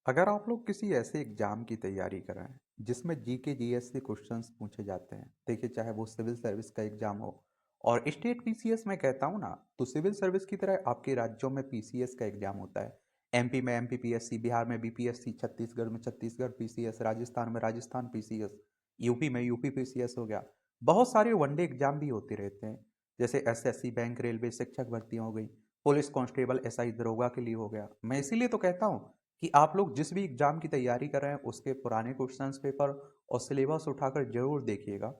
अगर आप लोग किसी ऐसे एग्जाम की तैयारी कर रहे हैं जिसमें जीके जीएस से क्वेश्चंस पूछे जाते हैं, देखिए चाहे वो सिविल सर्विस का एग्जाम हो और स्टेट पीसीएस में कहता हूँ ना, तो सिविल सर्विस की तरह आपके राज्यों में पीसीएस का एग्जाम होता है। एमपी में एमपीपीएससी, बिहार में बीपीएससी, छत्तीसगढ़ में छत्तीसगढ़ पीसीएस, राजस्थान में राजस्थान पीसीएस, यूपी में यूपी पीसीएस हो गया। बहुत सारे वनडे एग्जाम भी होते रहते हैं, जैसे एसएससी, बैंक, रेलवे, शिक्षक भर्तियां हो गई, पुलिस कांस्टेबल, एसआई, दरोगा के लिए हो गया। मैं इसीलिए तो कहता हूँ कि आप लोग जिस भी एग्जाम की तैयारी कर रहे हैं उसके पुराने क्वेश्चंस पेपर और सिलेबस उठाकर जरूर देखिएगा।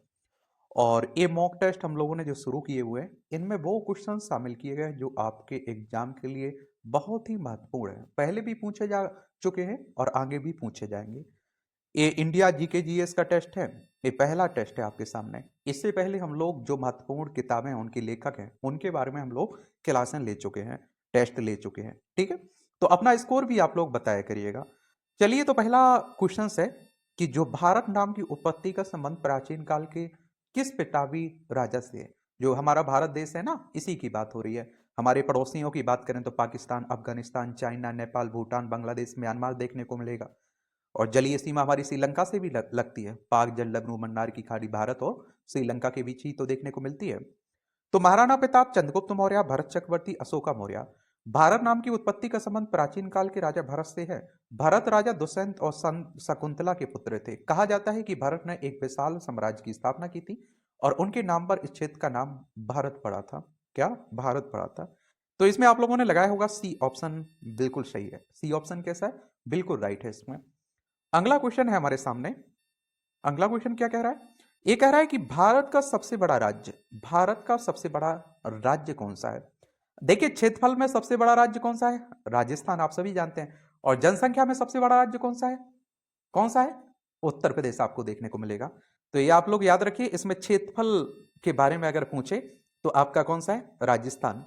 और ये मॉक टेस्ट हम लोगों ने जो शुरू किए हुए हैं, इनमें वो क्वेश्चन शामिल किए गए हैं जो आपके एग्जाम के लिए बहुत ही महत्वपूर्ण है, पहले भी पूछे जा चुके हैं और आगे भी पूछे जाएंगे। ये इंडिया जीके जीएस का टेस्ट है, ये पहला टेस्ट है आपके सामने। इससे पहले हम लोग जो महत्वपूर्ण किताबें हैं, उनके लेखक हैं, उनके बारे में हम लोग क्लासें ले चुके हैं, टेस्ट ले चुके हैं, ठीक है। तो अपना स्कोर भी आप लोग बताया करिएगा। चलिए, तो पहला क्वेश्चन है कि जो भारत नाम की उत्पत्ति का संबंध प्राचीन काल के किस पिटावी राजा से है। जो हमारा भारत देश है ना, इसी की बात हो रही है। हमारे पड़ोसियों की बात करें तो पाकिस्तान, अफगानिस्तान, चाइना, नेपाल, भूटान, बांग्लादेश, म्यांमार देखने को मिलेगा। और जलीय सीमा हमारी श्रीलंका से भी लगती है। पाक, जलमग्न मन्नार की खाड़ी भारत और श्रीलंका के बीच ही तो देखने को मिलती है। तो महाराणा प्रताप, चंद्रगुप्त मौर्य, भरत चक्रवर्ती, अशोका मौर्य। भारत नाम की उत्पत्ति का संबंध प्राचीन काल के राजा भरत से है। भरत राजा दुष्यंत और शकुंतला के पुत्र थे। कहा जाता है कि भरत ने एक विशाल साम्राज्य की स्थापना की थी और उनके नाम पर इस क्षेत्र का नाम भारत पड़ा था। क्या? भारत पड़ा था। तो इसमें आप लोगों ने लगाया होगा सी ऑप्शन। बिल्कुल सही है। सी ऑप्शन कैसा है? बिल्कुल राइट है इसमें। अगला क्वेश्चन है हमारे सामने। अगला क्वेश्चन क्या कह रहा है? ये कह रहा है कि भारत का सबसे बड़ा राज्य, भारत का सबसे बड़ा राज्य कौन सा है। देखिए, क्षेत्रफल में सबसे बड़ा राज्य कौन सा है? राजस्थान, आप सभी जानते हैं। और जनसंख्या में सबसे बड़ा राज्य कौन सा है? कौन सा है? उत्तर प्रदेश आपको देखने को मिलेगा। तो ये आप लोग याद रखिए, इसमें क्षेत्रफल के बारे में अगर पूछे तो आपका कौन सा है? राजस्थान।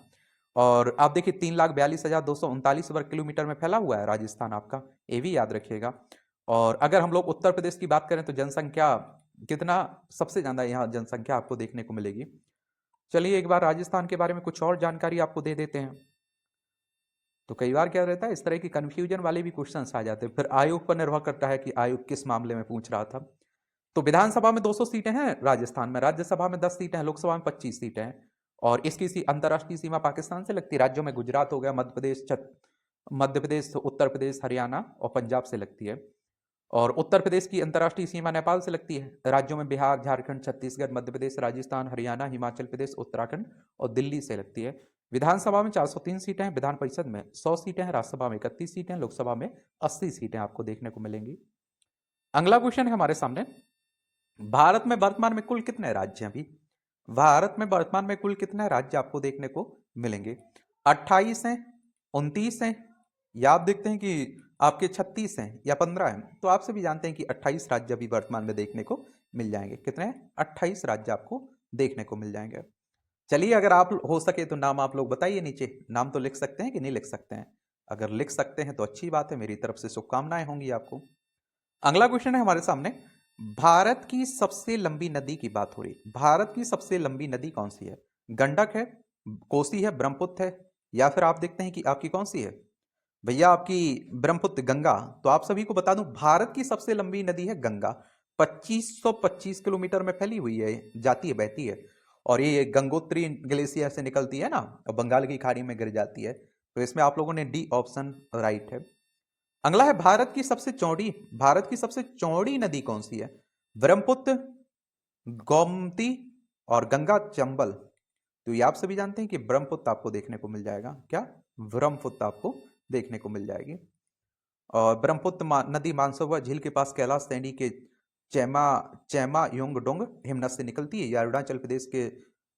और आप देखिए 3,42,239 वर्ग किलोमीटर में फैला हुआ है राजस्थान आपका, ये भी याद रखिएगा। और अगर हम लोग उत्तर प्रदेश की बात करें तो जनसंख्या कितना, सबसे ज्यादा यहाँ जनसंख्या आपको देखने को मिलेगी। चलिए, एक बार राजस्थान के बारे में कुछ और जानकारी आपको दे देते हैं। तो कई बार क्या रहता है, इस तरह की कंफ्यूजन वाले भी क्वेश्चंस आ जाते हैं। फिर आयोग पर निर्भर करता है कि आयोग किस मामले में पूछ रहा था। तो विधानसभा में 200 सीटें हैं राजस्थान में, राज्यसभा में 10 सीटें हैं, लोकसभा में 25 सीटें हैं। और इसकी अंतर्राष्ट्रीय सीमा पाकिस्तान से लगती है। राज्यों में गुजरात हो गया, मध्य प्रदेश, उत्तर प्रदेश, हरियाणा और पंजाब से लगती है। और उत्तर प्रदेश की अंतर्राष्ट्रीय सीमा नेपाल से लगती है। राज्यों में बिहार, झारखंड, छत्तीसगढ़, मध्य प्रदेश, राजस्थान, हरियाणा, हिमाचल प्रदेश, उत्तराखंड और दिल्ली से लगती है। विधानसभा में 403 सीटें हैं, विधान परिषद में 100 सीटें हैं, राज्यसभा में 31 सीटें हैं, लोकसभा में 80 सीटें आपको देखने को मिलेंगी। अगला क्वेश्चन है हमारे सामने। भारत में वर्तमान में कुल कितने राज्य हैं अभी? भारत में वर्तमान में कुल कितने राज्य आपको देखने को मिलेंगे? 28 हैं, 29 हैं, या आप देखते हैं कि आपके 36 हैं या 15 हैं। तो आपसे भी जानते हैं कि 28 राज्य अभी वर्तमान में देखने को मिल जाएंगे। कितने? 28 राज्य आपको देखने को मिल जाएंगे। चलिए, अगर आप हो सके तो नाम आप लोग बताइए नीचे। नाम तो लिख सकते हैं कि नहीं लिख सकते हैं? अगर लिख सकते हैं तो अच्छी बात है, मेरी तरफ से शुभकामनाएं होंगी आपको। अगला क्वेश्चन है हमारे सामने। भारत की सबसे लंबी नदी की बात हो रही। भारत की सबसे लंबी नदी कौन सी है? गंडक है, कोसी है, ब्रह्मपुत्र है, या फिर आप देखते हैं कि आपकी कौन सी है? भैया आपकी ब्रह्मपुत्र, गंगा। तो आप सभी को बता दूं, भारत की सबसे लंबी नदी है गंगा। 2525 किलोमीटर में फैली हुई है, जाती है, बहती है। और ये गंगोत्री ग्लेशियर से निकलती है ना, और बंगाल की खाड़ी में गिर जाती है। तो इसमें आप लोगों ने डी ऑप्शन राइट है। अगला है, भारत की सबसे चौड़ी नदी कौन सी है? ब्रह्मपुत्र, गोमती और गंगा, चंबल। तो ये आप सभी जानते हैं कि ब्रह्मपुत्र आपको देखने को मिल जाएगा। क्या? ब्रह्मपुत्र आपको देखने को मिल जाएगी। और ब्रह्मपुत्र नदी मानसरोवर झील के पास कैलाश सैनी के चैमा चैमा योंगडोंग हिमनद से निकलती है। यह अरुणाचल प्रदेश के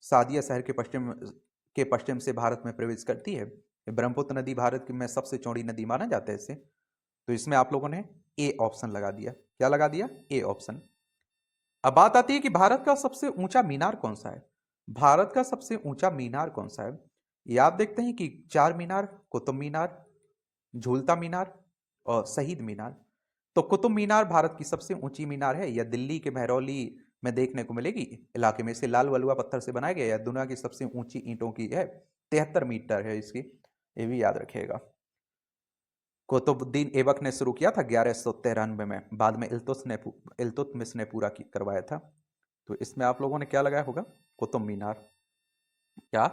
सादिया शहर के पश्चिम से भारत में प्रवेश करती है। ब्रह्मपुत्र नदी भारत में सबसे चौड़ी नदी माना जाता है इसे। तो इसमें आप लोगों ने ए ऑप्शन लगा दिया। क्या लगा दिया? A option. अब बात आती है कि भारत का सबसे ऊंचा मीनार कौन सा है। भारत का सबसे ऊंचा मीनार कौन सा है? ये आप देखते हैं कि चार मीनार, कुतुब मीनार, झूलता मीनार और शहीद मीनार। तो कुतुब मीनार भारत की सबसे ऊंची मीनार है। यह दिल्ली के महरौली में देखने को मिलेगी इलाके में। इसे लाल वलुआ पत्थर से बनाया गया। यह दुनिया की सबसे ऊंची ईंटों की है, 73 मीटर है इसकी, ये भी याद रखिएगा। कुतुबुद्दीन ऐबक ने शुरू किया था 1193 में, बाद में इल्तुतमिश ने पूरा करवाया था। तो इसमें आप लोगों ने क्या लगाया होगा? कुतुब मीनार। क्या?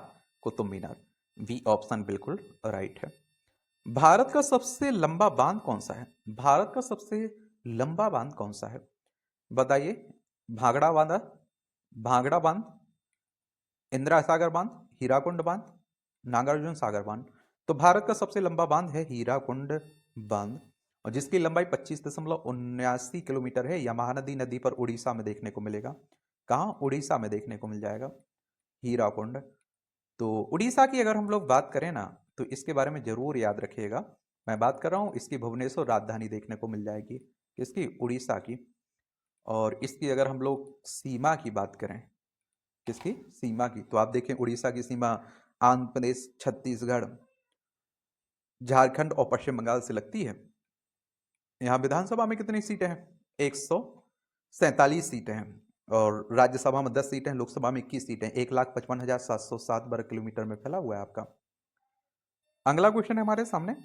कुतुब मीनार। बी ऑप्शन बिल्कुल राइट है। भारत का सबसे लंबा बांध कौन सा है? भारत का सबसे लंबा बांध कौन सा है? बताइए। भांगड़ा बांध, भांगड़ा बांध, इंदिरा सागर बांध, हीराकुंड बांध, नागार्जुन सागर बांध। तो भारत का सबसे लंबा बांध है हीराकुंड बांध, और जिसकी लंबाई 25.79 किलोमीटर है। यह महानदी नदी पर उड़ीसा में देखने को मिलेगा। कहाँ? उड़ीसा में देखने को मिल जाएगा हीराकुंड। तो उड़ीसा की अगर हम लोग बात करें ना, तो इसके बारे में जरूर याद रखिएगा। मैं बात कर रहा हूँ इसकी भुवनेश्वर राजधानी देखने को मिल जाएगी, किसकी? उड़ीसा की। और इसकी अगर हम लोग सीमा की बात करें, किसकी? सीमा की, तो आप देखें उड़ीसा की सीमा आंध्र प्रदेश, छत्तीसगढ़, झारखंड और पश्चिम बंगाल से लगती है। यहाँ विधानसभा में कितनी सीटें हैं? 147 सीटें हैं, और राज्यसभा में 10 सीटें हैं, लोकसभा में 21 सीटें, 1,55,707 वर्ग किलोमीटर में फैला हुआ है आपका। अगला क्वेश्चन है हमारे सामने,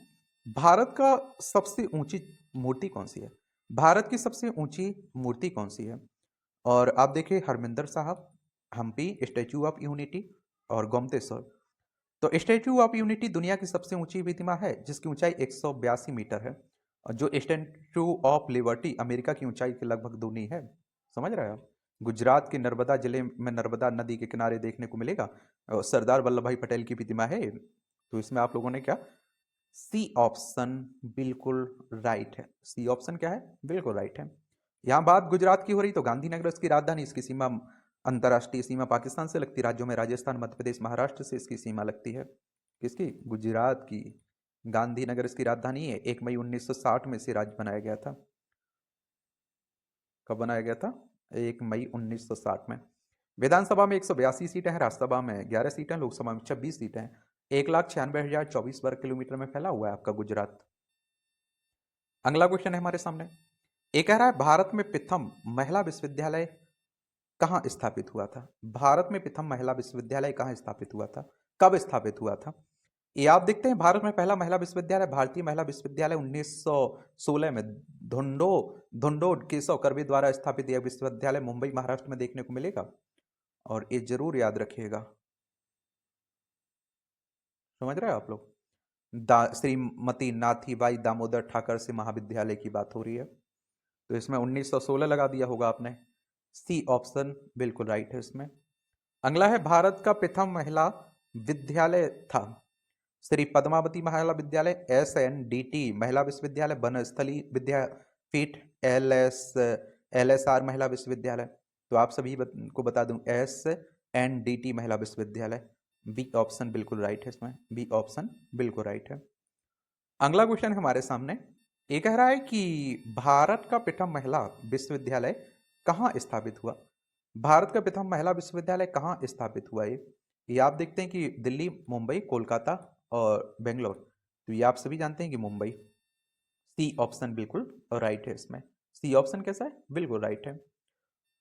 भारत का सबसे ऊंची मूर्ति कौन सी है? भारत की सबसे ऊंची मूर्ति कौन सी है? और आप देखिए हरमिंदर साहब, हम्पी, स्टैचू ऑफ यूनिटी और गोमतेश्वर। तो स्टैचू ऑफ यूनिटी दुनिया की सबसे ऊंची प्रतिमा है, जिसकी ऊंचाई 182 मीटर है, और जो स्टैचू ऑफ लिबर्टी अमेरिका की ऊंचाई के लगभग दूनी है। समझ रहे हैं आप? गुजरात के नर्मदा जिले में नर्मदा नदी के किनारे देखने को मिलेगा, और सरदार वल्लभ भाई पटेल की प्रतिमा है। तो इसमें आप लोगों ने क्या? सी ऑप्शन बिल्कुल राइट है। सी ऑप्शन क्या है? बिल्कुल राइट है। यहाँ बात गुजरात की हो रही, तो गांधीनगर इसकी राजधानी, इसकी सीमा अंतर्राष्ट्रीय सीमा पाकिस्तान से लगती, राज्यों में राजस्थान, मध्य प्रदेश, महाराष्ट्र से इसकी सीमा लगती है। किसकी? गुजरात की। गांधीनगर इसकी राजधानी है। 1 मई 1960 में इसे राज्य बनाया गया था। कब बनाया गया था? 1 मई 1960 में। विधानसभा में 182 सीटें हैं, राज्यसभा में 11 सीटें, लोकसभा में 26 सीटें हैं। 1,96,024 वर्ग किलोमीटर में फैला हुआ है आपका गुजरात। अगला क्वेश्चन है हमारे सामने, एक कह रहा है भारत में प्रथम महिला विश्वविद्यालय कहाँ स्थापित हुआ था? भारत में प्रथम महिला विश्वविद्यालय कहाँ स्थापित हुआ था? कब स्थापित हुआ था? ये आप देखते हैं, भारत में पहला महिला विश्वविद्यालय भारतीय महिला विश्वविद्यालय 1916 में धुंडो धुंडो केशव कर्वे द्वारा स्थापित यह विश्वविद्यालय मुंबई महाराष्ट्र में देखने को मिलेगा, और ये जरूर याद रखिएगा। समझ रहे हैं आप लोग? श्रीमती नाथीबाई दामोदर ठाकर से महाविद्यालय की बात हो रही है, तो इसमें 1916 लगा दिया होगा आपने। सी ऑप्शन बिल्कुल राइट है इसमें। अगला है, भारत का प्रथम महिला विद्यालय था श्री पद्मावती महिला विद्यालय, SNDT महिला विश्वविद्यालय, बनस्थली विद्यापीठ, LSR महिला विश्वविद्यालय। तो आप सभी को बता दूं, SNDT महिला विश्वविद्यालय। बी ऑप्शन बिल्कुल राइट है इसमें। बी ऑप्शन बिल्कुल राइट है। अगला क्वेश्चन हमारे सामने, ये कह रहा है कि भारत का प्रथम महिला विश्वविद्यालय कहाँ स्थापित हुआ? भारत का प्रथम महिला विश्वविद्यालय कहाँ स्थापित हुआ? ये आप देखते हैं कि दिल्ली, मुंबई, कोलकाता और बेंगलोर। तो ये आप सभी जानते हैं कि मुंबई। सी ऑप्शन बिल्कुल राइट है इसमें। सी ऑप्शन कैसा है? बिल्कुल राइट है।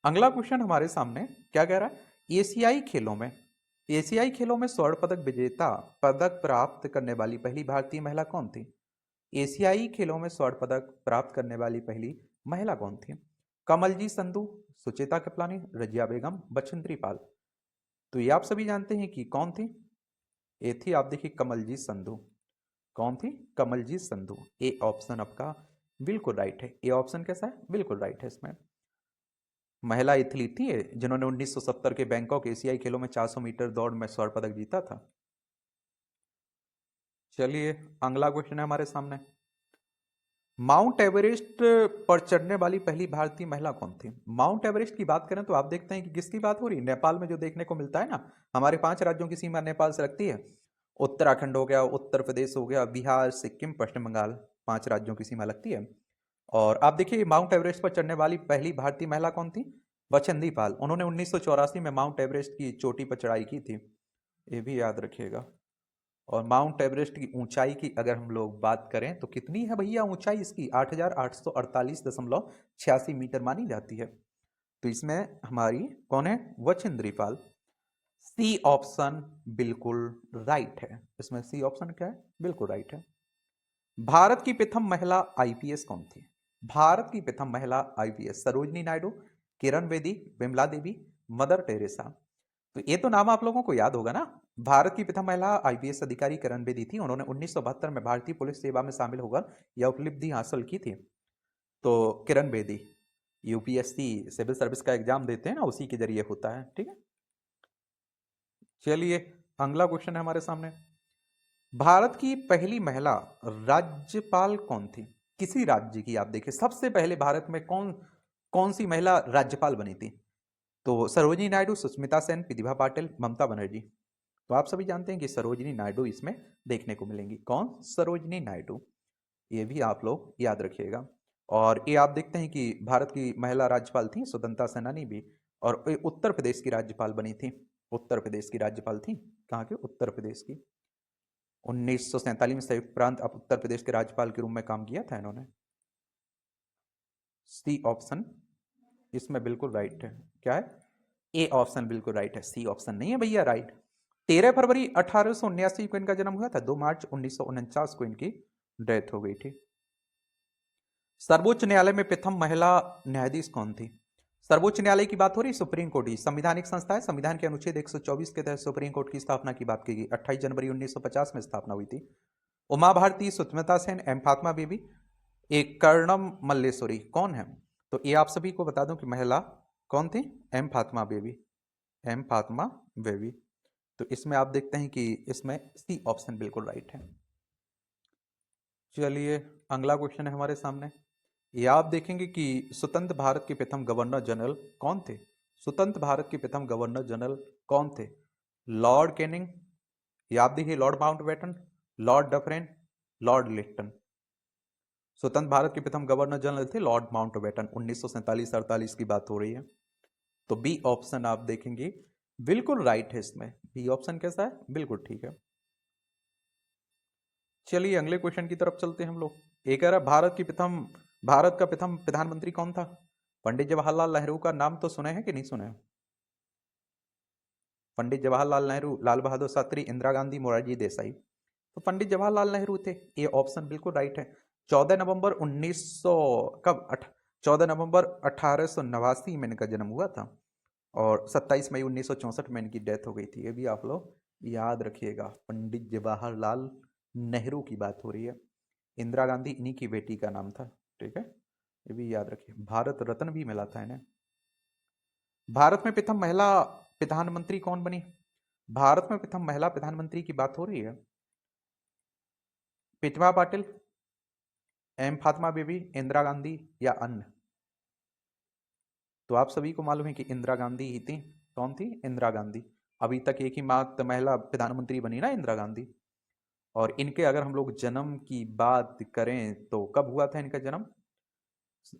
अगला क्वेश्चन हमारे सामने क्या कह रहा है, एशियाई खेलों में स्वर्ण पदक विजेता पदक प्राप्त करने वाली पहली भारतीय महिला कौन थी? एशियाई खेलों में स्वर्ण पदक प्राप्त करने वाली पहली महिला कौन थी? कमलजीत संधू, सुचेता कृपलानी, रजिया बेगम, बछेंद्री पाल। तो ये आप सभी जानते हैं कि कौन थी? ये थी, आप देखिए, कमलजीत संधू। कौन थी? कमलजीत संधू। ए ऑप्शन आपका बिल्कुल राइट है। ए ऑप्शन कैसा है? बिल्कुल राइट है इसमें। महिला एथलीट थी जिन्होंने 1970 के बैंकॉक एशियाई खेलों में 400 मीटर दौड़ में स्वर्ण पदक जीता था। चलिए, अगला क्वेश्चन है हमारे सामने, माउंट एवरेस्ट पर चढ़ने वाली पहली भारतीय महिला कौन थी? माउंट एवरेस्ट की बात करें तो आप देखते हैं कि किसकी बात हो रही है? नेपाल में जो देखने को मिलता है ना, हमारे 5 राज्यों की सीमा नेपाल से लगती है। उत्तराखंड हो गया, उत्तर प्रदेश हो गया, बिहार, सिक्किम, पश्चिम बंगाल, 5 राज्यों की सीमा लगती है। और आप देखिए, माउंट एवरेस्ट पर चढ़ने वाली पहली भारतीय महिला कौन थी? बछेंद्री पाल। उन्होंने 1984 में माउंट एवरेस्ट की चोटी पर चढ़ाई की थी, ये भी याद रखिएगा। और माउंट एवरेस्ट की ऊंचाई की अगर हम लोग बात करें तो कितनी है भैया ऊंचाई इसकी? 8,848.86 मीटर मानी जाती है। तो इसमें हमारी कौन है? बछेंद्री पाल। सी ऑप्शन बिल्कुल राइट है इसमें। सी ऑप्शन क्या है? बिल्कुल राइट है। भारत की प्रथम महिला आईपीएस कौन थी? भारत की प्रथम महिला IPS Sarojini Naidu, Kiran Bedi, Vimla Devi, mother Teresa. तो ये तो नाम आप लोगों को याद होगा ना। भारत की प्रथम महिला आईपीएस अधिकारी किरण बेदी थी। उन्होंने 1972 में भारतीय पुलिस सेवा में शामिल होकर यह उपलब्धि हासिल की थी। तो Kiran Bedi UPSC civil service का एग्जाम देते हैं ना, उसी के जरिए होता है। ठीक है, चलिए अगला क्वेश्चन है हमारे सामने। भारत की पहली महिला राज्यपाल कौन थी? किसी राज्य की आप देखिए, सबसे पहले भारत में कौन कौन सी महिला राज्यपाल बनी थी? तो सरोजिनी नायडू, सुष्मिता सेन, प्रतिभा पाटिल, ममता बनर्जी। तो आप सभी जानते हैं कि सरोजिनी नायडू इसमें देखने को मिलेंगी। कौन? सरोजिनी नायडू। ये भी आप लोग याद रखिएगा। और ये आप देखते हैं कि भारत की महिला राज्यपाल थी स्वतंत्रता सेनानी भी, और ये उत्तर प्रदेश की राज्यपाल बनी थी। उत्तर प्रदेश की राज्यपाल थी। कहाँ के? उत्तर प्रदेश की। 1947 में संयुक्त प्रांत अब उत्तर प्रदेश के राज्यपाल के रूप में काम किया था इन्होंने। सी ऑप्शन इसमें बिल्कुल राइट है। क्या है? ए ऑप्शन बिल्कुल राइट है, सी ऑप्शन नहीं है भैया राइट। 13 फरवरी 1879 को इनका जन्म हुआ था। 2 मार्च 1949 को इनकी डेथ हो गई थी। सर्वोच्च न्यायालय में प्रथम महिला न्यायाधीश कौन थी? सर्वोच्च न्यायालय की बात हो रही, सुप्रीम कोर्ट ही संवैधानिक संस्था है। संविधान के अनुच्छेद 124 के तहत सुप्रीम कोर्ट की स्थापना की बात की गई। 28 जनवरी 1950 में स्थापना हुई थी। उमा भारती, सुष्मिता सेन, एम फातिमा बीबी, एक कर्णम मल्लेश्वरी कौन है? तो ये आप सभी को बता दूं कि महिला कौन थी? एम फातिमा बेबी। एम फातिमा बेबी। तो इसमें आप देखते हैं कि इसमें सी ऑप्शन बिल्कुल राइट है। चलिए अगला क्वेश्चन है हमारे सामने। ये आप देखेंगे कि स्वतंत्र भारत के प्रथम गवर्नर जनरल कौन थे? स्वतंत्र भारत के प्रथम गवर्नर जनरल कौन थे? लॉर्ड कैनिंग, याद देखिए, Lord Mountbatten, Lord Dufferin, Lord Lytton. स्वतंत्र भारत के प्रथम गवर्नर जनरल थे लॉर्ड माउंटबेटन। 1947-48 की बात हो रही है। तो बी ऑप्शन आप देखेंगे बिल्कुल राइट है। इसमें बी ऑप्शन कैसा है? बिल्कुल ठीक है। चलिए अगले क्वेश्चन की तरफ चलते हैं हम लोग। एक है भारत का प्रथम प्रधानमंत्री कौन था? पंडित जवाहरलाल नेहरू का नाम तो सुने हैं कि नहीं सुने? पंडित जवाहरलाल नेहरू, लाल बहादुर शास्त्री, इंदिरा गांधी, मोरारजी देसाई। तो पंडित जवाहरलाल नेहरू थे। ये ऑप्शन बिल्कुल राइट है। 14 नवंबर 1900 कब 14 नवंबर 1889 में इनका जन्म हुआ था, और 27 मई 1964 में इनकी डेथ हो गई थी। ये भी आप लोग याद रखिएगा। पंडित जवाहरलाल नेहरू की बात हो रही है। इंदिरा गांधी इन्हीं की बेटी का नाम था। ठीक है, ये भी याद रखिए। भारत रत्न भी मिला था इन्हें। भारत में प्रथम महिला प्रधानमंत्री कौन बनी? भारत में प्रथम महिला प्रधानमंत्री की बात हो रही है। प्रतिभा पाटिल, एम फातिमा बीबी, इंदिरा गांधी या अन्य? तो आप सभी को मालूम है कि इंदिरा गांधी ही थी। कौन थी? इंदिरा गांधी। अभी तक एक ही मात्र महिला प्रधानमंत्री बनी ना, इंदिरा गांधी। और इनके अगर हम लोग जन्म की बात करें तो कब हुआ था इनका जन्म?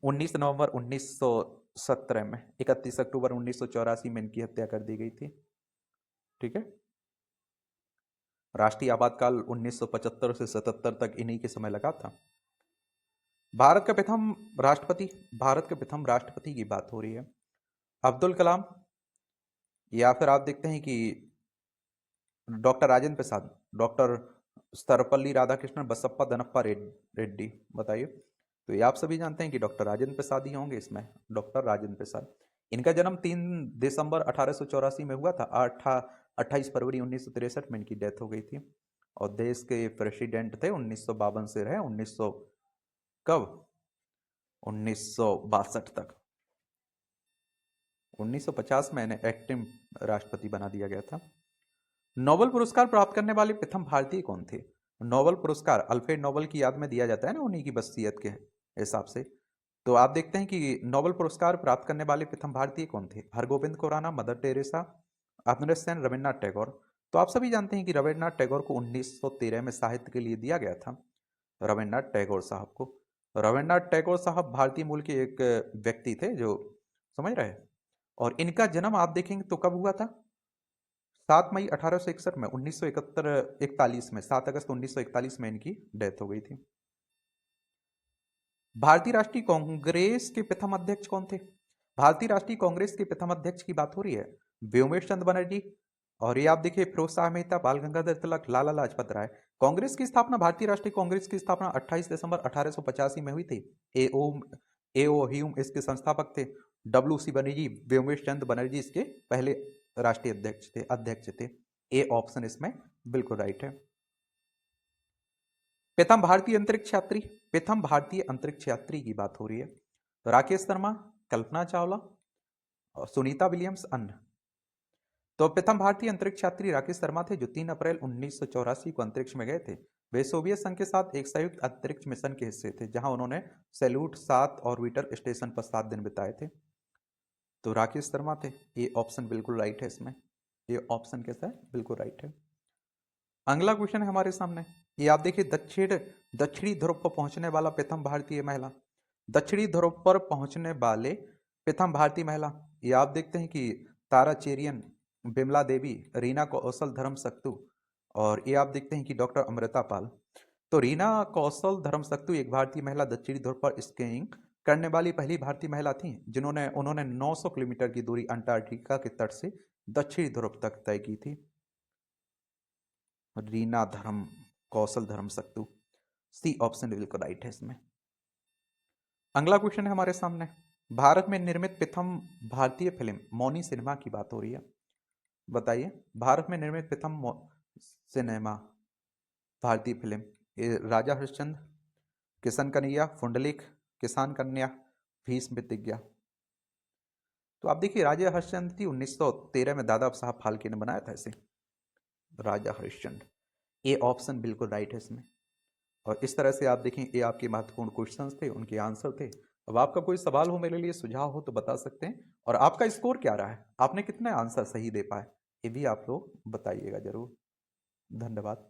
19 नवंबर 1917 में। 31 अक्टूबर 1984 में इनकी हत्या कर दी गई थी। ठीक है, राष्ट्रीय आपातकाल 1975 से 77 तक इन्हीं के समय लगा था। भारत का प्रथम राष्ट्रपति, भारत के प्रथम राष्ट्रपति की बात हो रही है। अब्दुल कलाम, या फिर आप देखते हैं कि डॉक्टर राजेंद्र प्रसाद, डॉक्टर सर्वपल्ली राधाकृष्णन, बसप्पा दनप्पा रेड्डी। बताइए। तो ये आप सभी जानते हैं कि डॉक्टर राजेंद्र प्रसाद ही होंगे इसमें। डॉक्टर राजेंद्र प्रसाद। इनका जन्म 3 दिसंबर 1884 में हुआ था। 28 फरवरी 1963 में इनकी डेथ हो गई थी। और देश के प्रेसिडेंट थे 1952 से रहे 1900 कब 1962 तक। 1950 में इन्हें एक्टिंग राष्ट्रपति बना दिया गया था। नोबेल पुरस्कार प्राप्त करने वाले प्रथम भारतीय कौन थे? नोबेल पुरस्कार अल्फ्रेड नोबेल की याद में दिया जाता है ना, उन्हीं की वसीयत के हिसाब से। तो आप देखते हैं कि नोबेल पुरस्कार प्राप्त करने वाले प्रथम भारतीय कौन थे? हरगोविंद खुराना, मदर टेरेसा, अमृत सेन, रविन्द्रनाथ टैगोर। तो आप सभी जानते हैं कि रविन्द्रनाथ टैगोर को 1913 में साहित्य के लिए दिया गया था। रविन्द्रनाथ टैगोर साहब को। रविन्द्रनाथ टैगोर साहब भारतीय मूल के एक व्यक्ति थे, जो समझ रहे हैं। और इनका जन्म आप देखेंगे तो कब हुआ था? 7 मई 1861 में। 1941 में 7 अगस्त 1941 में इनकी डेथ हो गई थी। भारतीय राष्ट्रीय कांग्रेस के प्रथम अध्यक्ष कौन थे? भारतीय राष्ट्रीय कांग्रेस के प्रथम अध्यक्ष की बात हो रही है। व्योमेश चंद्र बनर्जी, और ये आप देखिए फिरोज शाह मेहता, बाल गंगाधर तिलक, लाला लाजपत राय। कांग्रेस की स्थापना, भारतीय राष्ट्रीय कांग्रेस की स्थापना 28 दिसंबर 1885 में हुई थी। ए ओ ह्यूम इसके संस्थापक थे। डब्ल्यू सी बनर्जी, व्योमेश चंद्र बनर्जी इसके पहले राष्ट्रीय अध्यक्ष थे। ए ऑप्शन इसमें बिल्कुल राइट है। प्रथम भारतीय अंतरिक्ष यात्री, प्रथम भारतीय अंतरिक्ष यात्री की बात हो रही है। तो राकेश शर्मा, कल्पना चावला और सुनीता विलियम्स, अन्य। तो प्रथम भारतीय अंतरिक्ष यात्री राकेश शर्मा थे, जो 3 अप्रैल 1984 को अंतरिक्ष में गए थे। वे सोवियत संघ के साथ एक संयुक्त अंतरिक्ष मिशन के हिस्से थे, जहां उन्होंने सैल्यूट 7 ऑर्बिटर स्टेशन पर 7 दिन बिताए थे। तो राकेश शर्मा थे। ये ऑप्शन बिल्कुल राइट है इसमें। ये ऑप्शन कैसा है? बिल्कुल राइट है। अगला क्वेश्चन है हमारे सामने। ये आप देखिए, दक्षिणी ध्रुव पर पहुंचने वाला प्रथम भारतीय महिला। दक्षिणी ध्रुव पर पहुंचने वाले प्रथम भारतीय महिला, ये आप देखते हैं कि तारा चेरियन, बिमला देवी, रीना कौशल धर्म सक्तु, और ये आप देखते हैं कि डॉक्टर अमृता पाल। तो रीना कौशल धर्म सक्तु एक भारतीय महिला दक्षिणी ध्रुव पर स्कीइंग करने वाली पहली भारतीय महिला थी, उन्होंने 900 किलोमीटर की दूरी अंटार्कटिका के तट से दक्षिणी ध्रुव तक तय की थी। रीना कौशल धर्म सक्तु, सी ऑप्शन बिल्कुल राइट है इसमें। अगला क्वेश्चन है हमारे सामने। भारत में निर्मित प्रथम भारतीय फिल्म मौनी सिनेमा की बात हो रही है। बताइए, भारत में निर्मित प्रथम सिनेमा भारतीय फिल्म। ये राजा हरिश्चंद्र, किशन कन्हैया, पुंडलिक, किसान कन्या, भीष्म प्रतिज्ञा। तो आप देखिए, राजा हरिश्चंद्र थी 1913 में दादा साहब फाल्के ने बनाया था इसे, राजा हरिश्चंद्र। ए ऑप्शन बिल्कुल राइट है इसमें। और इस तरह से आप देखें, ये आपके महत्वपूर्ण क्वेश्चंस थे, उनके आंसर थे। अब आपका कोई सवाल हो, मेरे लिए सुझाव हो तो बता सकते हैं। और आपका स्कोर क्या रहा है, आपने कितने आंसर सही दे पाए, ये भी आप लोग बताइएगा जरूर। धन्यवाद।